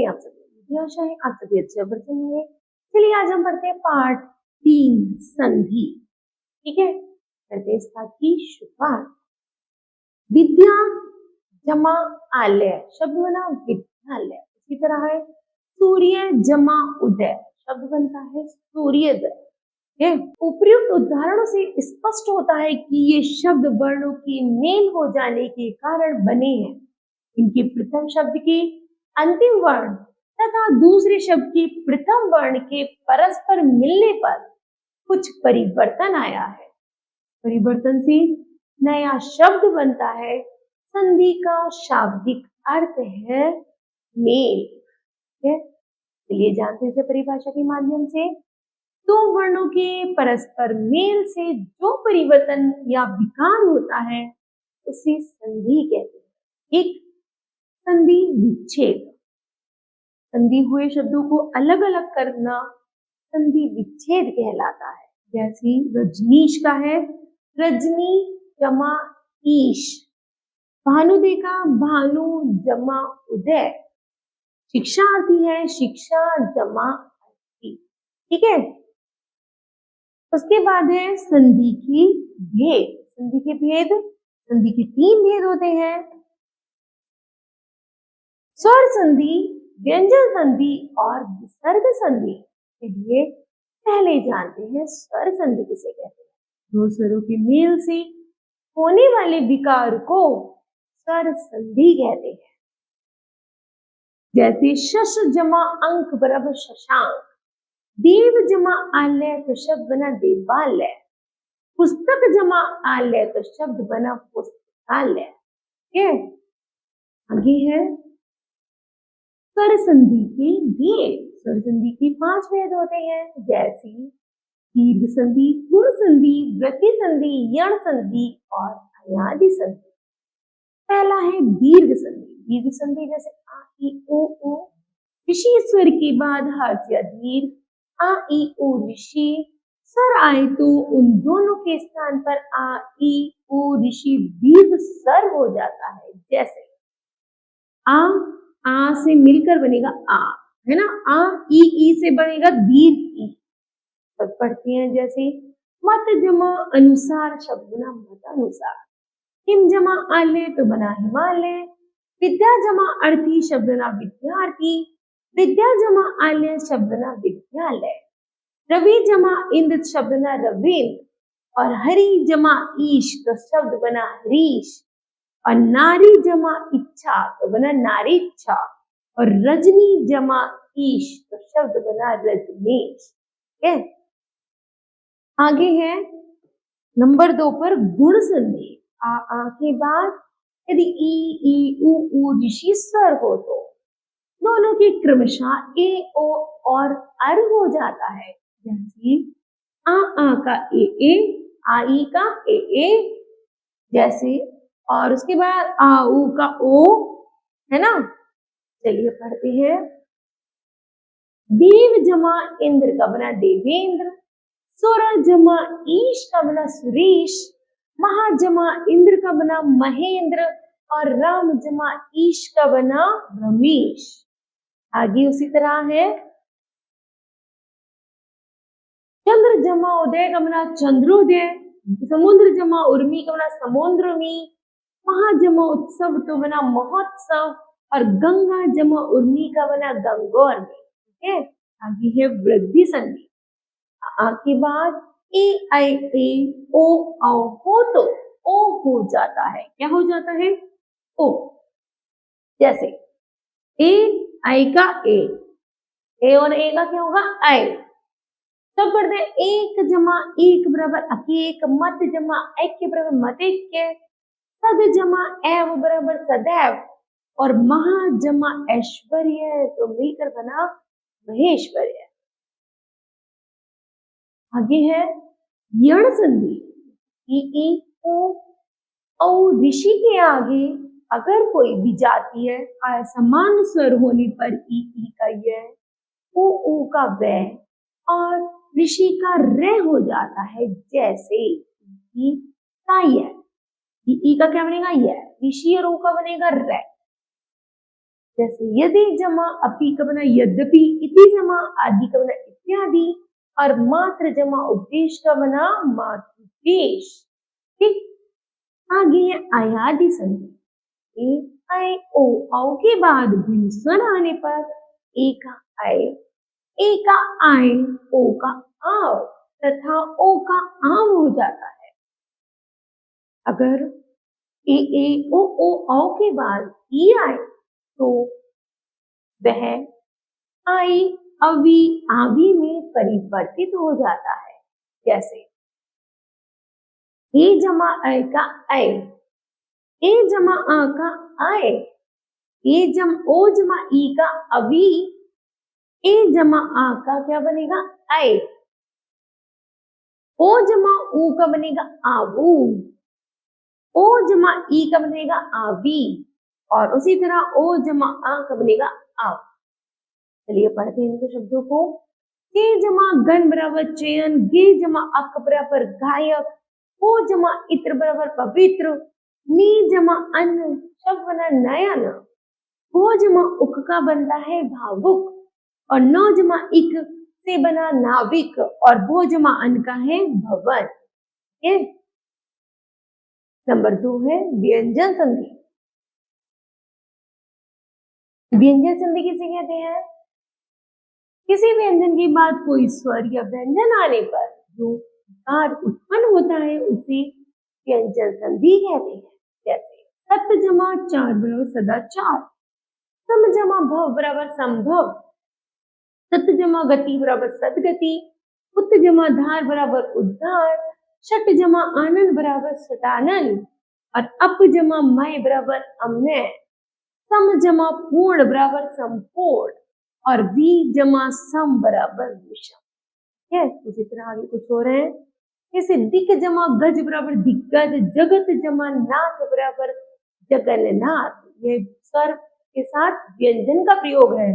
कैसे आप सभी? मुझे आशा है आप सभी अच्छे बर्तन होंगे। चलिए आज हम पढ़ते हैं पाठ 3 संधि। ठीक है, करते हैं इस पाठ की शुरुआत। विद्या जमा आलय, शब्द बना विद्यालय। इसी तरह है सूर्य जमा उदय, शब्द बनता है सूर्योदय। उपर्युक्त उदाहरणों से स्पष्ट होता है कि ये शब्द वर्णों के मेल हो जाने के कारण बने हैं। इनके प्रथम शब्द के अंतिम वर्ण तथा दूसरे शब्द के प्रथम वर्ण के परस्पर मिलने पर कुछ परिवर्तन आया है। परिवर्तन से नया शब्द बनता है। संधि का शाब्दिक अर्थ है मेल। चलिए जानते हैं इसे परिभाषा के माध्यम से। दो वर्णों के परस्पर मेल से जो परिवर्तन या विकार होता है उसे संधि कहते हैं। एक संधि विच्छेद, संधि हुए शब्दों को अलग अलग करना संधि विच्छेद कहलाता है। जैसे रजनीश का है रजनी जमा ईश, भानुदे का भानु जमा उदय, शिक्षार्थी है शिक्षा जमा अर्थी। ठीक है, उसके बाद है संधि की भेद। संधि के भेद, संधि के 3 भेद होते हैं। स्वर संधि, व्यंजन संधि और विसर्ग संधि। चलिए पहले जानते हैं स्वर संधि किसे कहते हैं। दो स्वरों के मेल से होने वाले विकार को स्वर संधि कहते हैं। जैसे शश जमा अंक बराबर शशांक, देव जमा आलय तो शब्द बना देवालय, पुस्तक जमा आलय तो शब्द बना पुस्तकालय। ठीक है, आगे है स्वर संधि के भेद। स्वर संधि के 5 भेद होते हैं। जैसे दीर्घ संधि, गुण संधि, वृद्धि संधि, यण संधि और अयादि संधि। पहला है दीर्घ संधि। दीर्घ संधि जैसे आ ई ओ ऊ, ऋषि स्वर के बाद हर्ष या दीर्घ, आ ई ओ ऋषि, स्वर आए तो उन दोनों के स्थान पर आ ई ओ ऋषि दीर्घ स्वर हो जाता है। जैसे आ से मिलकर बनेगा आ, है ना। आ ई से बनेगा दीर्घ ई। तब पढ़ते हैं जैसे मत जमा अनुसार शब्द बना मत अनुसार, हिम जमा आलय तो बना हिमालय, विद्या जमा अर्थी शब्द बना विद्यार्थी, विद्या जमा आलय शब्द बना विद्यालय, रवि जमा इंद्र शब्द बना रवींद्र और हरि जमा ईश तो शब्द बना हरीश और नारी जमा इच्छा तो बना नारी इच्छा और रजनी जमा ईश तो शब्द बना रजनीश। ठीक है, आगे है नंबर 2 पर गुण संधि। आ के बाद यदि ई ऊ ऋषि स्वर हो तो दोनों के क्रमशः ए ओ और अर हो जाता है। जैसे आ का ए, आ ई का ए, जैसे और उसके बाद आ ऊ का ओ, है ना। चलिए पढ़ते हैं। देव जमा इंद्र का बना देवेंद्र, सुर जमा ईश का बना सुरेश, महा जमा इंद्र का बना महेंद्र और राम जमा ईश का बना रमेश। आगे उसी तरह है चंद्र जमा उदय का बना चंद्रोदय, समुद्र जमा उर्मी का बना समुद्रमी, महा जमा उत्सव तो बना महोत्सव और गंगा जमा उर्मी का बना गंगोर। ठीक है, आगे है वृद्धि संधि। आ के बाद ए आई ए ओ औ हो तो ओ हो जाता है। क्या हो जाता है? ओ। जैसे ए आई का ए और ए का क्या होगा? आई। तब पढ़ते हैं एक जमा एक बराबर अकेक, मत जमा ऐक्य बराबर मतेक्य, सद जमा एव बराबर सदैव और महा जमा ऐश्वर्य तो मिलकर बना महेश्वर्य। आगे है यण संधि। ई ओ औ ऋषि के आगे अगर कोई भी जातीय असमान स्वर होने पर ई का य, ओ का व और ऋषि का रे हो जाता है। जैसे ई का य, ई का क्या बनेगा? य, ऋषि और ओ का बनेगा रे। जैसे यदि जमा अपि का बना यद्यपि, इति जमा आदि का बना इत्यादि, और मात्र जमा उपदेश का बना मातृदेश। ठीक, आगे है आयादि संधि। ए आए ओ, औ के बाद भिन्न स्वर आने पर ए का आए, ए का आए, ओ का आव तथा ओ का आव हो जाता है। अगर ए ओ औ के बाद ई आए तो वह आई अवी आवी में परिवर्तित हो जाता है। जैसे ए जमा अ का ऐ, ए जमा आ का आए, ए जम ओ जमा ई का अवी, ए जमा आ का क्या बनेगा आए, ओ जमा ऊ का बनेगा आवू, ओ जमा ई का बनेगा आवी, और उसी तरह ओ जमा आ का बनेगा आव। चलिए पढ़ते हैं इनको शब्दों को। के जमा गण बराबर चयन, गे जमा अक बराबर गायक, ओ जमा इत्र बराबर पवित्र, नी जमा अन्न शब्द बना नयन, वो जमा उक का बनता है भावुक, और नौ जमा इक से बना नाविक, और वो जमा अन्न का है भवन। नंबर 2 है व्यंजन संधि। व्यंजन संधि किसे कहते हैं? किसी व्यंजन के बाद कोई स्वर या व्यंजन आने पर जो विकार उत्पन्न होता है उसे व्यंजन संधि कहते हैं। जैसे सत जमा चार बराबर सदाचार, सम जमा भव बराबर संभव, सत जमा गति बराबर सदगति, उत जमा धार बराबर उद्धार, शट जमा आनंद बराबर सटानंद, और अप जमा मय बराबर अमय, सम जमा पूर्ण बराबर संपूर्ण, और वी जमा सम बराबर विषम। है उसी तरह आगे कुछ हो रहे हैं। जैसे दिक जमा गज बराबर दिग्गज, जगत जमा नाथ बराबर जगन्नाथ। ये स्वर के साथ व्यंजन का प्रयोग है।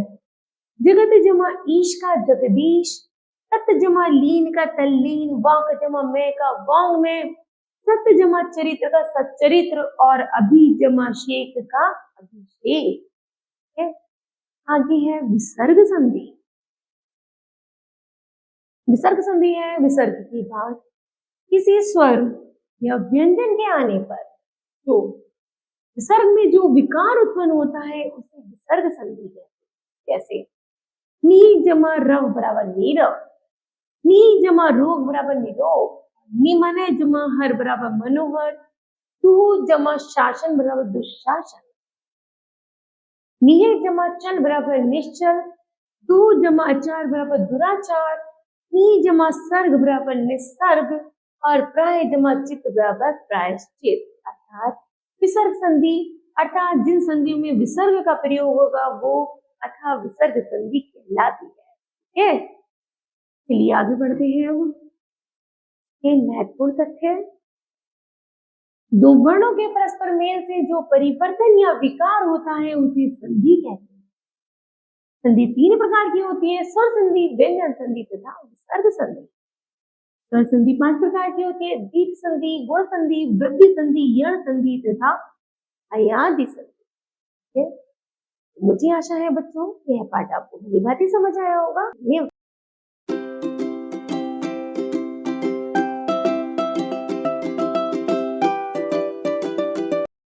जगत जमा ईश का जगदीश, तत् जमा लीन का तल्लीन, वाक जमा मैं का वांग में, सत जमा चरित्र का सच्चरित्र, और अभी जमा शेख का अभिषेक। है आगे है विसर्ग संधि। विसर्ग संधि है विसर्ग के बाद किसी स्वर या व्यंजन के आने पर जो विसर्ग में जो विकार उत्पन्न होता है उसे विसर्ग संधि कहते हैं। जैसे नी जमा रव बराबर नीरव, नी जमा रोग बराबर निरोग, निमने जमा हर बराबर मनोहर, तू जमा शासन बराबर दुशासन, निहे जमा चल बराबर निश्चल, तू जमा आचार बराबर दुराचार, नी जमा सर्ग बराबर निसर्ग, और प्राय जमा चित्त बराबर प्रायश्चित। अर्थात विसर्ग संधि अर्थात जिन संधियों में विसर्ग का प्रयोग होगा वो अथा विसर्ग संधि कहलाती है। चलिए आगे बढ़ते हैं। अब ये महत्वपूर्ण तथ्य है, दो वर्णों के परस्पर मेल से जो परिवर्तन या विकार होता है उसे संधि कहते हैं। संधि 3 प्रकार की होती है, स्वर संधि, व्यंजन संधि तथा विसर्ग संधि। स्वर संधि 5 प्रकार की होती है, दीप संधि, गुण संधि, वृद्धि संधि, यण संधि तथा अयादि संधि। मुझे आशा है बच्चों यह पाठ आपको भली भांति समझ आया होगा।